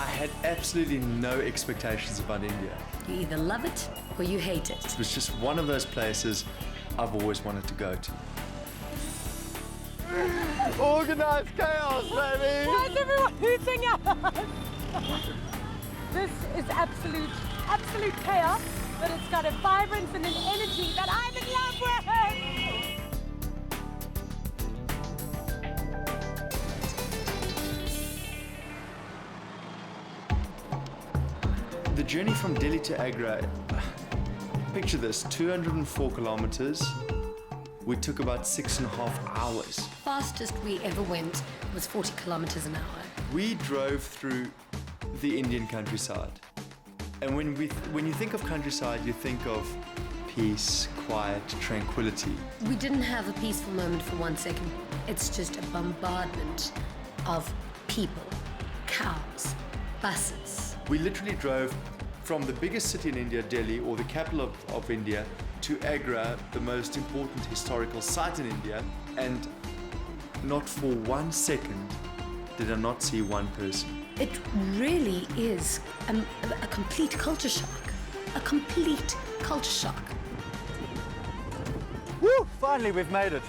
I had absolutely no expectations about India. You either love it or you hate it. It was just one of those places I've always wanted to go to. Organized chaos, baby! Why is everyone hooting at us? This is absolute chaos, but it's got a vibrance and an energy that I'm in love with! The journey from Delhi to Agra, picture this, 204 kilometers. We took about 6.5 hours. Fastest we ever went was 40 kilometers an hour. We drove through the Indian countryside. And when you think of countryside, you think of peace, quiet, tranquility. We didn't have a peaceful moment for 1 second. It's just a bombardment of people, cows, buses. We literally drove from the biggest city in India, Delhi, or the capital of India, to Agra, the most important historical site in India, and not for 1 second did I not see one person. It really is a complete culture shock. A complete culture shock. Woo! Finally, we've made it.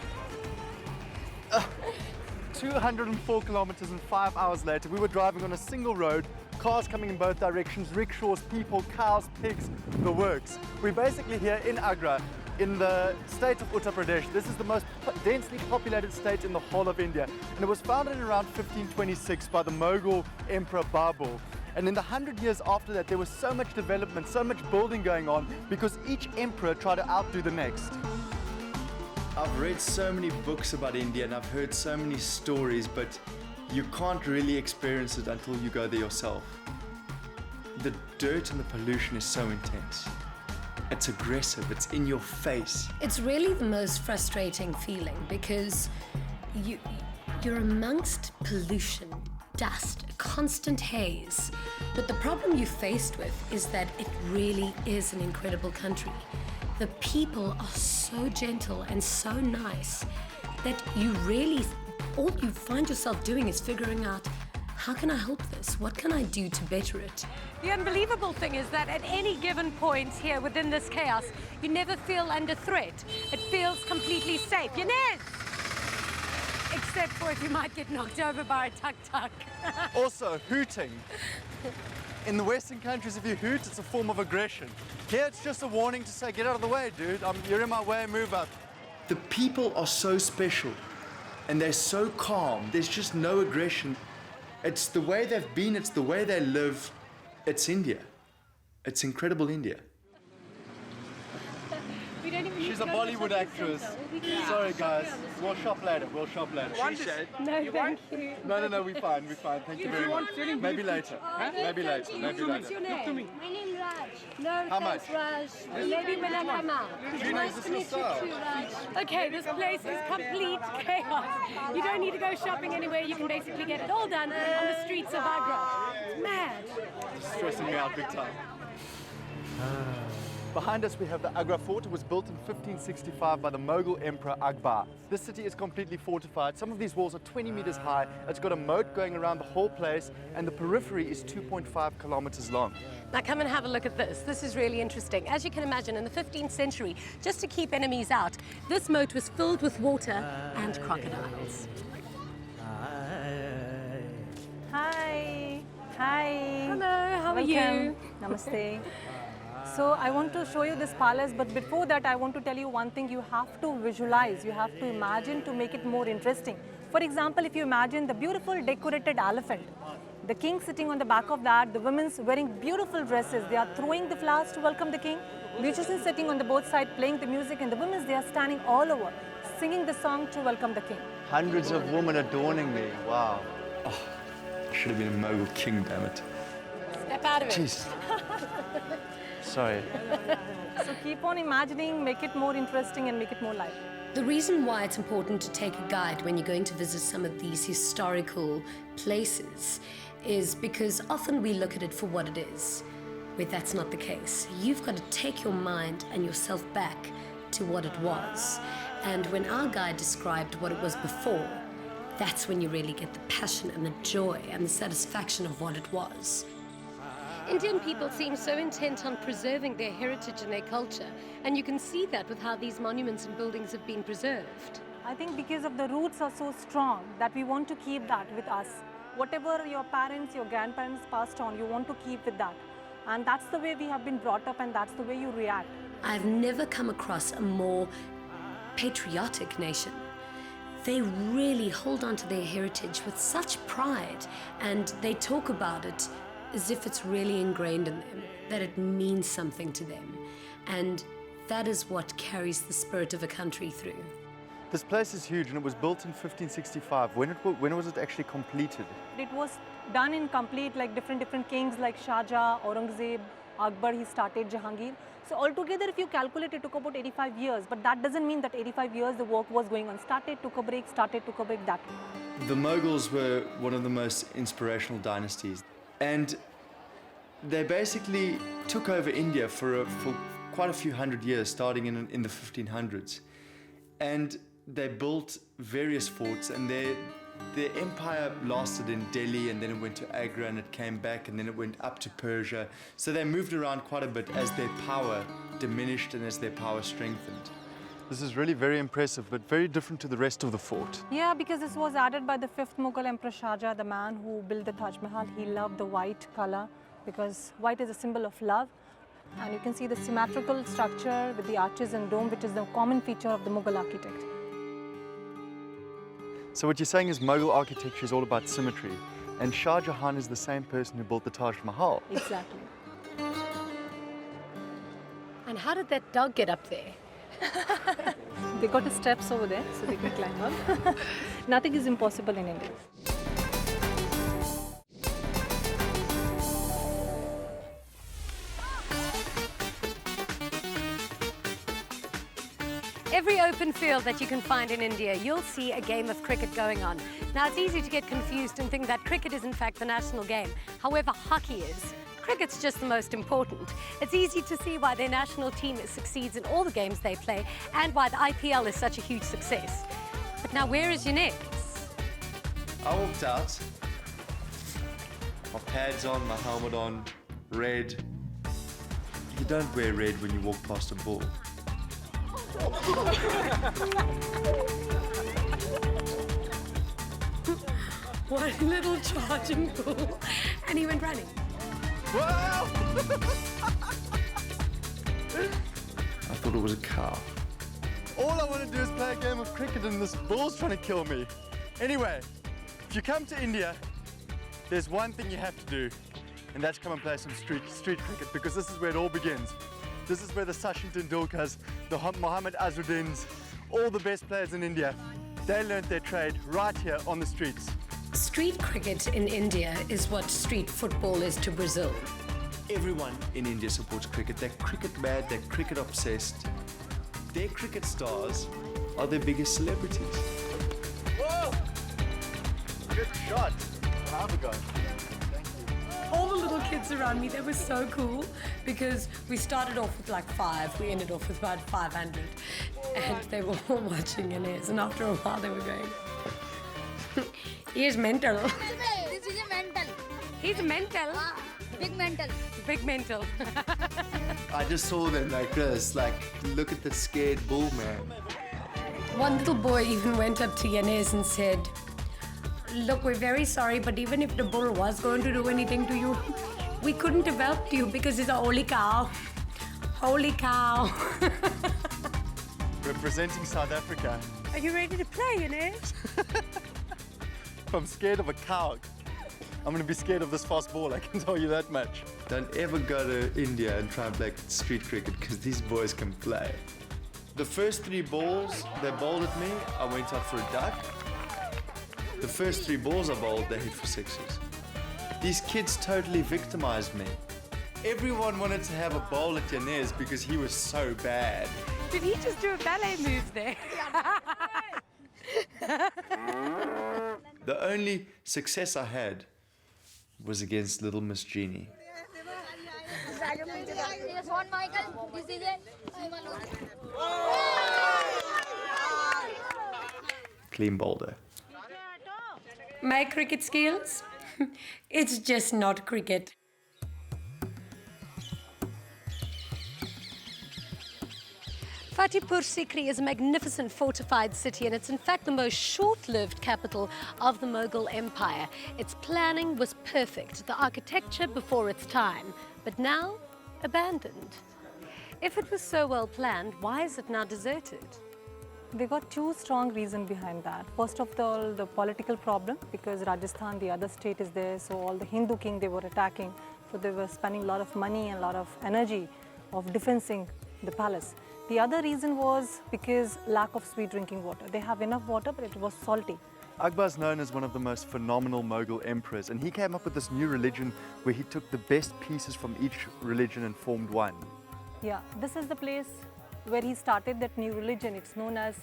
204 kilometers and 5 hours later, we were driving on a single road, cars coming in both directions, rickshaws, people, cows, pigs, the works. We're basically here in Agra, in the state of Uttar Pradesh. This is the most densely populated state in the whole of India. And it was founded in around 1526 by the Mughal Emperor Babur. And in the 100 years after that, there was so much development, so much building going on, because each emperor tried to outdo the next. I've read so many books about India and I've heard so many stories, but you can't really experience it until you go there yourself. The dirt and the pollution is so intense. It's aggressive, it's in your face. It's really the most frustrating feeling because you're amongst pollution, dust, a constant haze. But the problem you're faced with is that it really is an incredible country. The people are so gentle and so nice that you really, all you find yourself doing is figuring out, how can I help this? What can I do to better it? The unbelievable thing is that at any given point here within this chaos, you never feel under threat. It feels completely safe. Janez! Except for if you might get knocked over by a tuk-tuk. Also, hooting. In the Western countries, if you hoot, it's a form of aggression. Here, it's just a warning to say, get out of the way, dude. You're in my way, move up. The people are so special, and they're so calm. There's just no aggression. It's the way they've been, it's the way they live. It's India. It's incredible India. She's a Bollywood actress. Sorry, guys. We'll shop later. We'll shop later. No, thank you. No, we're fine. Thank you very much. Maybe later. Maybe later. What's your name? My name Raj. No, How much? Raj. Maybe when I come out. Nice to meet you too, Raj. Okay, this place is complete chaos. You don't need to go shopping anywhere. You can basically get it all done on the streets of Agra. It's mad. Stressing me out big time. Behind us we have the Agra fort. It was built in 1565 by the Mughal Emperor Akbar. This city is completely fortified. Some of these walls are 20 meters high. It's got a moat going around the whole place, and the periphery is 2.5 kilometers long. Now come and have a look at this. This is really interesting. As you can imagine, in the 15th century, just to keep enemies out, this moat was filled with water and crocodiles. Hi. Hi. Hello, how are you? Namaste. So I want to show you this palace, but before that I want to tell you one thing. You have to visualize, you have to imagine to make it more interesting. For example, if you imagine the beautiful decorated elephant, the king sitting on the back of that, the women's wearing beautiful dresses, they are throwing the flowers to welcome the king, musicians sitting on the both sides playing the music, and the women, they are standing all over, singing the song to welcome the king. Hundreds of women adorning me. Wow. Oh, I should have been a Mughal king, damn it. Step out of it. Jeez. Sorry. So keep on imagining, make it more interesting and make it more lively. The reason why it's important to take a guide when you're going to visit some of these historical places is because often we look at it for what it is, where that's not the case. You've got to take your mind and yourself back to what it was. And when our guide described what it was before, that's when you really get the passion and the joy and the satisfaction of what it was. Indian people seem so intent on preserving their heritage and their culture, and you can see that with how these monuments and buildings have been preserved. I think because of the roots are so strong that we want to keep that with us. Whatever your parents, your grandparents passed on, you want to keep with that. And that's the way we have been brought up, and that's the way you react. I've never come across a more patriotic nation. They really hold on to their heritage with such pride, and they talk about it as if it's really ingrained in them, that it means something to them. And that is what carries the spirit of a country through. This place is huge, and it was built in 1565. When was it actually completed? It was done in complete, like different kings like Shah Jahan, Aurangzeb, Akbar, he started Jahangir. So altogether, if you calculate, it took about 85 years. But that doesn't mean that 85 years the work was going on. Started, took a break, that way. The Mughals were one of the most inspirational dynasties. And they basically took over India for quite a few hundred years, starting in the 1500s. And they built various forts, and their empire lasted in Delhi, and then it went to Agra, and it came back, and then it went up to Persia. So they moved around quite a bit as their power diminished and as their power strengthened. This is really very impressive, but very different to the rest of the fort. Yeah, because this was added by the 5th Mughal Emperor Shah Jahan, the man who built the Taj Mahal. He loved the white color because white is a symbol of love. And you can see the symmetrical structure with the arches and dome, which is the common feature of the Mughal architect. So what you're saying is Mughal architecture is all about symmetry, and Shah Jahan is the same person who built the Taj Mahal. Exactly. And how did that dog get up there? They got the steps over there, so they can climb up. Nothing is impossible in India. Every open field that you can find in India, you'll see a game of cricket going on. Now, it's easy to get confused and think that cricket is in fact the national game. However, hockey is. Cricket's just the most important. It's easy to see why their national team succeeds in all the games they play and why the IPL is such a huge success. But now, where is Janez? I walked out, my pads on, my helmet on, red. You don't wear red when you walk past a bull. One little charging bull, and he went running. Wow! I thought it was a cow. All I want to do is play a game of cricket, and this bull's trying to kill me. Anyway, if you come to India, there's one thing you have to do, and that's come and play some street cricket, because this is where it all begins. This is where the Sachin Tendulkars, the Mohammad Azharuddins, all the best players in India, they learnt their trade right here on the streets. Street cricket in India is what street football is to Brazil. Everyone in India supports cricket. They're cricket mad, they're cricket obsessed. Their cricket stars are their biggest celebrities. Whoa! Good shot. Have a go. All the little kids around me, they were so cool because we started off with like 5, we ended off with about 500, and they were all watching Janez, and after a while they were going, he is mental. This is a mental. He's mental. Big mental. Big mental. I just saw them like this, like, look at the scared bull, man. One little boy even went up to Janez and said, "Look, we're very sorry, but even if the bull was going to do anything to you, we couldn't have helped you because he's a holy cow." Holy cow. Representing South Africa. Are you ready to play, Janez? If I'm scared of a cow, I'm going to be scared of this fast ball, I can tell you that much. Don't ever go to India and try and play street cricket, because these boys can play. The first 3 balls they bowled at me, I went out for a duck. The first 3 balls I bowled, they hit for 6s. These kids totally victimized me. Everyone wanted to have a bowl at Janez because he was so bad. Did he just do a ballet move there? The only success I had was against little Miss Jeannie. This one, Michael. This is it. Clean bowled her. My cricket skills? It's just not cricket. Fatehpur Sikri is a magnificent fortified city, and it's in fact the most short-lived capital of the Mughal Empire. Its planning was perfect, the architecture before its time, but now abandoned. If it was so well planned, why is it now deserted? They got two strong reasons behind that. First of all, the political problem, because Rajasthan, the other state, is there, so all the Hindu king they were attacking, so they were spending a lot of money and a lot of energy of defending the palace. The other reason was because lack of sweet drinking water. They have enough water, but it was salty. Akbar is known as one of the most phenomenal Mughal emperors, and he came up with this new religion where he took the best pieces from each religion and formed one. Yeah, this is the place where he started that new religion. It's known as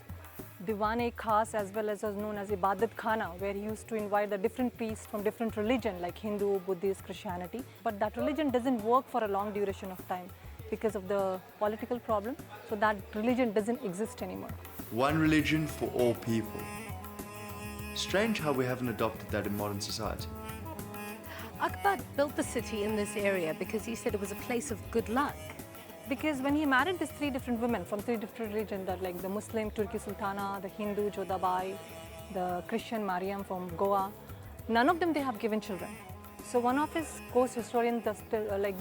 Diwan-e-Khas, as well as was known as Ibadat Khana, where he used to invite the different priests from different religion like Hindu, Buddhist, Christianity. But that religion doesn't work for a long duration of time because of the political problem. So that religion doesn't exist anymore. One religion for all people. Strange how we haven't adopted that in modern society. Akbar built the city in this area because he said it was a place of good luck. Because when he married these three different women from three different religions, that like the Muslim Turki Sultana, the Hindu Jodhabai, the Christian Mariam from Goa, none of them they have given children. So one of his coast historians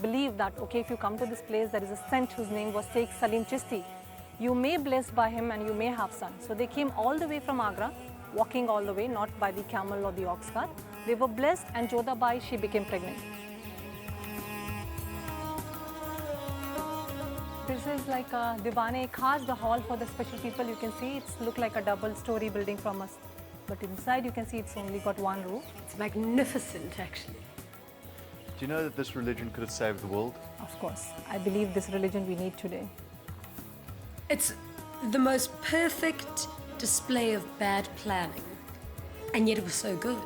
believed that, okay, if you come to this place, there is a saint whose name was Sheikh Salim Chishti. You may be blessed by him and you may have son. So they came all the way from Agra, walking all the way, not by the camel or the ox cart. They were blessed, and Jodhabai, she became pregnant. This is like a Diwan-e-Khas, the hall for the special people. You can see it's look like a double-story building from us. But inside you can see it's only got one roof. It's magnificent, actually. Do you know that this religion could have saved the world? Of course, I believe this religion we need today. It's the most perfect display of bad planning, and yet it was so good.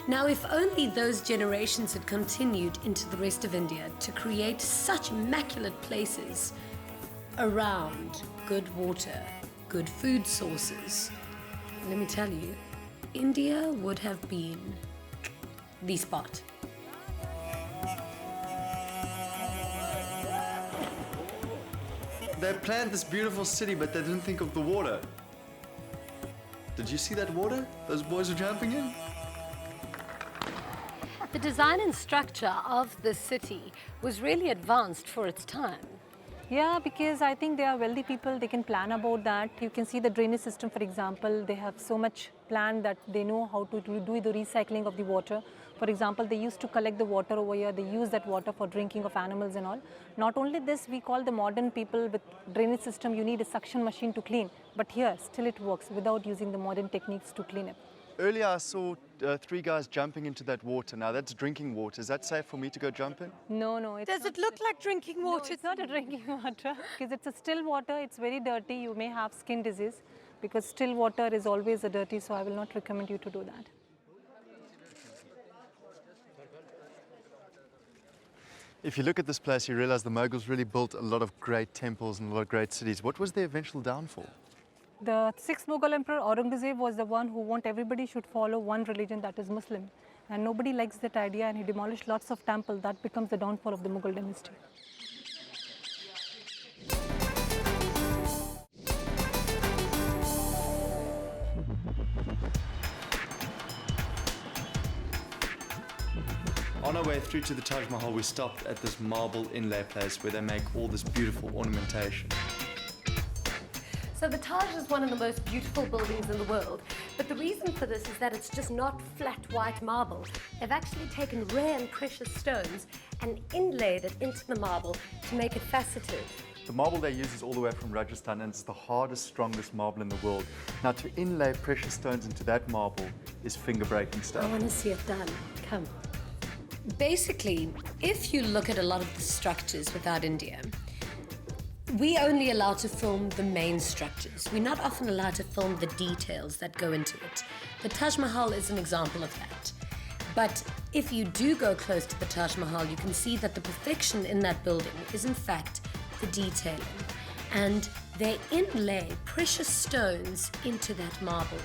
Now, if only those generations had continued into the rest of India to create such immaculate places around good water, good food sources, let me tell you, India would have been the spot. They planned this beautiful city, but they didn't think of the water. Did you see that water those boys were jumping in? The design and structure of this city was really advanced for its time. Yeah, because I think they are wealthy people, they can plan about that. You can see the drainage system, for example, they have so much planned that they know how to do the recycling of the water. For example, they used to collect the water over here, they use that water for drinking of animals and all. Not only this, we call the modern people with drainage system, you need a suction machine to clean. But here, still it works without using the modern techniques to clean it. Earlier I saw three guys jumping into that water. Now that's drinking water. Is that safe for me to go jump in? No, it's Does not it look like drinking No, water? it's not a drinking water because it's a still water. It's very dirty. You may have skin disease because still water is always a dirty. So I will not recommend you to do that. If you look at this place, you realize the Mughals really built a lot of great temples and a lot of great cities. What was their eventual downfall? The sixth Mughal Emperor Aurangzeb was the one who wanted everybody should follow one religion, that is Muslim. And nobody likes that idea, and he demolished lots of temples. That becomes the downfall of the Mughal dynasty. On our way through to the Taj Mahal, we stopped at this marble inlay place where they make all this beautiful ornamentation. So the Taj is one of the most beautiful buildings in the world, but the reason for this is that it's just not flat white marble. They've actually taken rare and precious stones and inlaid it into the marble to make it faceted. The marble they use is all the way from Rajasthan, and it's the hardest, strongest marble in the world. Now, to inlay precious stones into that marble is finger-breaking stuff. I want to see it done. Come. Basically, if you look at a lot of the structures without India, we only allow to film the main structures. We're not often allowed to film the details that go into it. The Taj Mahal is an example of that. But if you do go close to the Taj Mahal, you can see that the perfection in that building is in fact the detailing. And they inlay precious stones into that marble.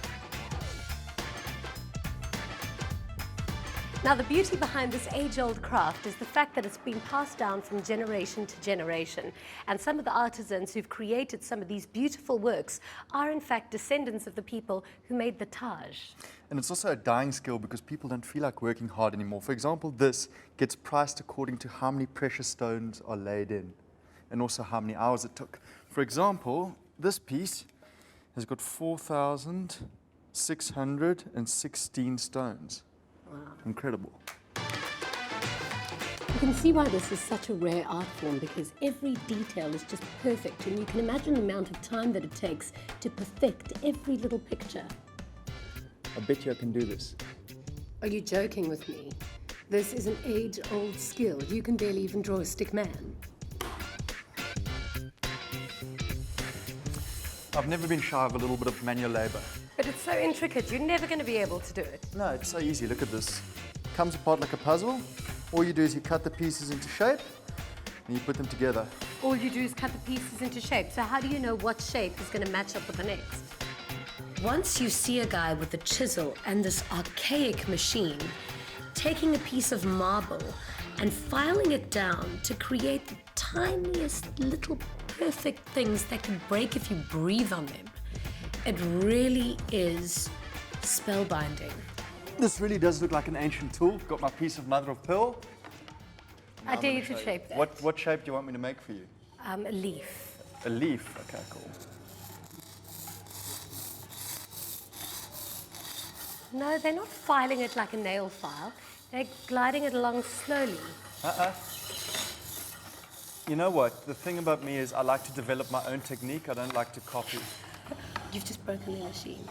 Now, the beauty behind this age-old craft is the fact that it's been passed down from generation to generation. And some of the artisans who've created some of these beautiful works are, in fact, descendants of the people who made the Taj. And it's also a dying skill because people don't feel like working hard anymore. For example, this gets priced according to how many precious stones are laid in and also how many hours it took. For example, this piece has got 4,616 stones. Wow. Incredible. You can see why this is such a rare art form, because every detail is just perfect, and you can imagine the amount of time that it takes to perfect every little picture. I bet you I can do this. Are you joking with me? This is an age-old skill. You can barely even draw a stick man. I've never been shy of a little bit of manual labor. But it's so intricate, you're never going to be able to do it. No, it's so easy. Look at this. Comes apart like a puzzle. All you do is you cut the pieces into shape and you put them together. All you do is cut the pieces into shape. So how do you know what shape is going to match up with the next? Once you see a guy with a chisel and this archaic machine taking a piece of marble and filing it down to create the tiniest little perfect things that can break if you breathe on them, it really is spellbinding. This really does look like an ancient tool. Got my piece of mother of pearl. I dare you to shape that. What shape do you want me to make for you? A leaf. A leaf. Okay, cool. No, they're not filing it like a nail file. They're gliding it along slowly. You know what? The thing about me is I like to develop my own technique. I don't like to copy. You've just broken the machine.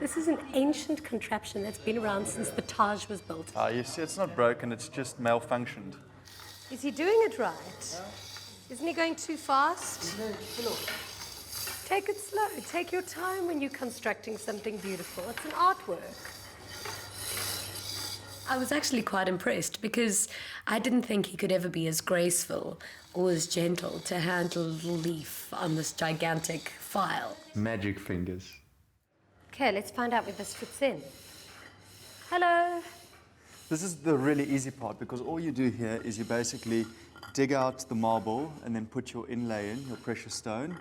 This is an ancient contraption that's been around since the Taj was built. You see, it's not broken. It's just malfunctioned. Is he doing it right? Isn't he going too fast? Take it slow. Take your time when you're constructing something beautiful. It's an artwork. I was actually quite impressed because I didn't think he could ever be as graceful or as gentle to handle a little leaf on this gigantic file. Magic fingers. Okay, let's find out where this fits in. Hello. This is the really easy part because all you do here is you basically dig out the marble and then put your inlay in, your precious stone.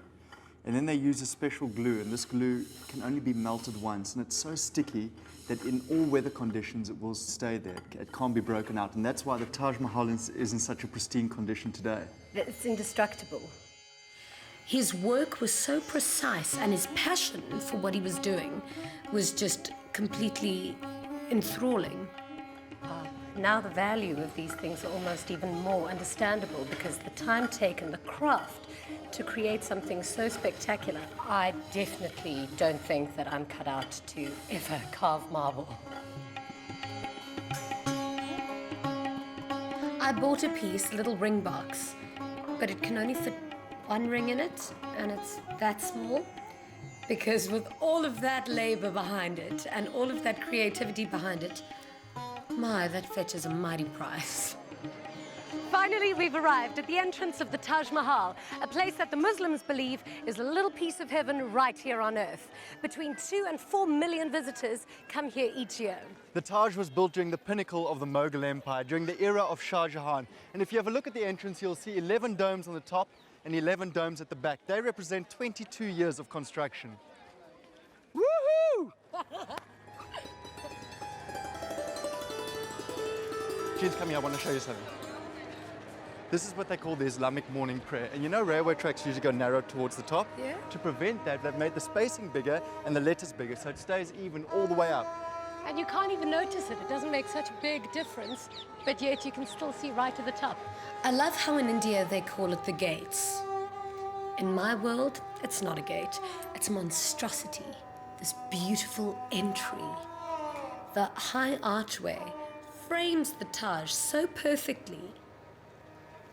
And then they use a special glue, and this glue can only be melted once, and it's so sticky that in all weather conditions it will stay there. It can't be broken out, and that's why the Taj Mahal is in such a pristine condition today. It's indestructible. His work was so precise, and his passion for what he was doing was just completely enthralling. Now the value of these things are almost even more understandable because the time taken, the craft to create something so spectacular, I definitely don't think that I'm cut out to ever carve marble. I bought a piece, a little ring box, but it can only fit one ring in it, and it's that small. Because with all of that labor behind it and all of that creativity behind it, my, that fetches a mighty price. Finally, we've arrived at the entrance of the Taj Mahal, a place that the Muslims believe is a little piece of heaven right here on earth. Between 2 and 4 million visitors come here each year. The Taj was built during the pinnacle of the Mughal Empire, during the era of Shah Jahan. And if you have a look at the entrance, you'll see 11 domes on the top and 11 domes at the back. They represent 22 years of construction. Woohoo! Jeans, come here, I want to show you something. This is what they call the Islamic morning prayer. And you know railway tracks usually go narrow towards the top? Yeah. To prevent that, they've made the spacing bigger and the letters bigger, so it stays even all the way up. And you can't even notice it. It doesn't make such a big difference, but yet you can still see right to the top. I love how in India they call it the gates. In my world, it's not a gate. It's a monstrosity, this beautiful entry. The high archway frames the Taj so perfectly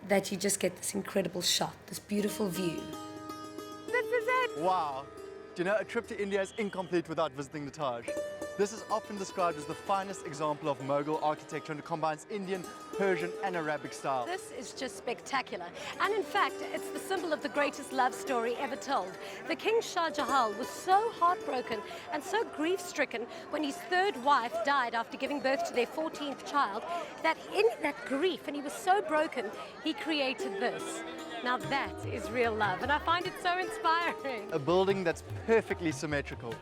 that you just get this incredible shot, this beautiful view. This is it. Wow. Do you know, a trip to India is incomplete without visiting the Taj. This is often described as the finest example of Mughal architecture and it combines Indian, Persian and Arabic style. This is just spectacular. And in fact, it's the symbol of the greatest love story ever told. The King Shah Jahan was so heartbroken and so grief-stricken when his third wife died after giving birth to their 14th child, that in that grief, and he was so broken, he created this. Now that is real love, and I find it so inspiring. A building that's perfectly symmetrical.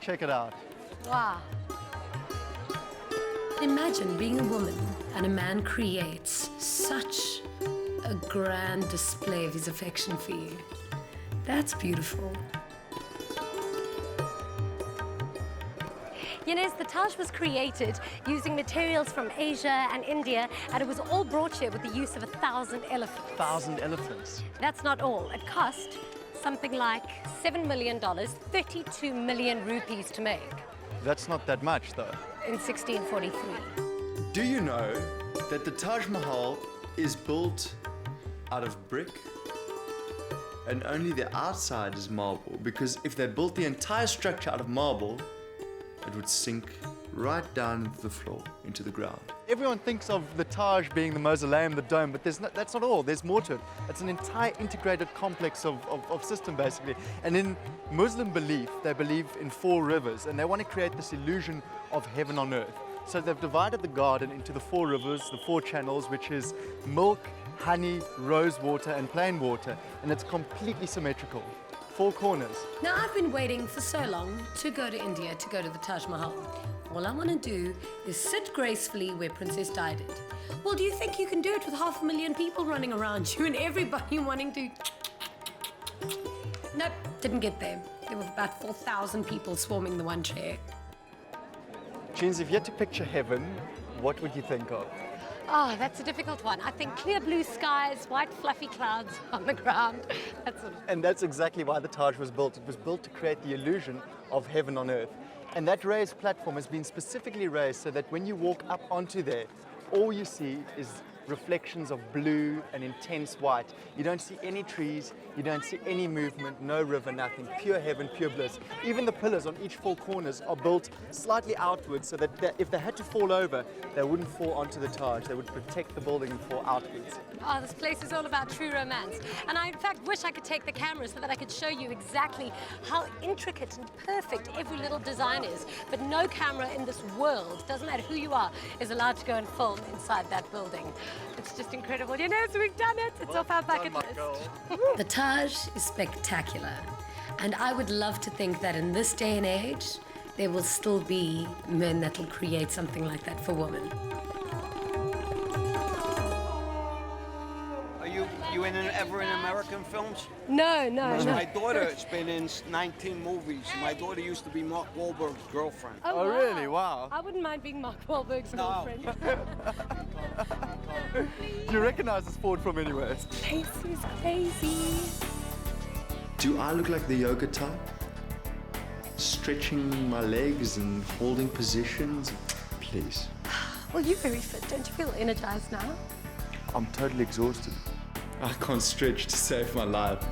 Check it out. Wow. Imagine being a woman and a man creates such a grand display of his affection for you. That's beautiful. Janez, the Taj was created using materials from Asia and India, and it was all brought here with the use of 1,000 elephants. 1,000 elephants. That's not all. It cost something like $7 million, 32 million rupees to make That's not that much though. in 1643. Do you know that the Taj Mahal is built out of brick? And only the outside is marble, because if they built the entire structure out of marble, it would sink right down into the floor, into the ground. Everyone thinks of the Taj being the mausoleum, the dome, but that's not all. There's more to it. It's an entire integrated complex of system, basically. And in Muslim belief, they believe in 4 rivers, and they want to create this illusion of heaven on earth. So they've divided the garden into the 4 rivers, the 4 channels, which is milk, honey, rose water, and plain water, and it's completely symmetrical. 4 corners. Now, I've been waiting for so long to go to India, to go to the Taj Mahal. All I want to do is sit gracefully where Princess Di did. Well, do you think you can do it with 500,000 people running around you and everybody wanting to... Nope, didn't get there. There were about 4,000 people swarming the one chair. Jeans, if you had to picture heaven, what would you think of? Oh, that's a difficult one. I think clear blue skies, white fluffy clouds on the ground. That's sort of... And that's exactly why the Taj was built. It was built to create the illusion of heaven on earth. And that raised platform has been specifically raised so that when you walk up onto there, all you see is reflections of blue and intense white. You don't see any trees, you don't see any movement, no river, nothing. Pure heaven, pure bliss. Even the pillars on each 4 corners are built slightly outwards so that if they had to fall over, they wouldn't fall onto the Taj. They would protect the building and fall outwards. Oh, this place is all about true romance. And I, in fact, wish I could take the camera so that I could show you exactly how intricate and perfect every little design is. But no camera in this world, doesn't matter who you are, is allowed to go and film inside that building. It's just incredible. You know, so we've done it. It's off our bucket list. The Taj is spectacular, and I would love to think that in this day and age, there will still be men that will create something like that for women. Are you ever in American films? No. My daughter's been in 19 movies. My daughter used to be Mark Wahlberg's girlfriend. Oh, really? Wow. I wouldn't mind being Mark Wahlberg's girlfriend. Do you recognize this fort from anywhere? This place is crazy. Do I look like the yoga type? Stretching my legs and holding positions? Please. Well, you're very fit. Don't you feel energized now? I'm totally exhausted. I can't stretch to save my life.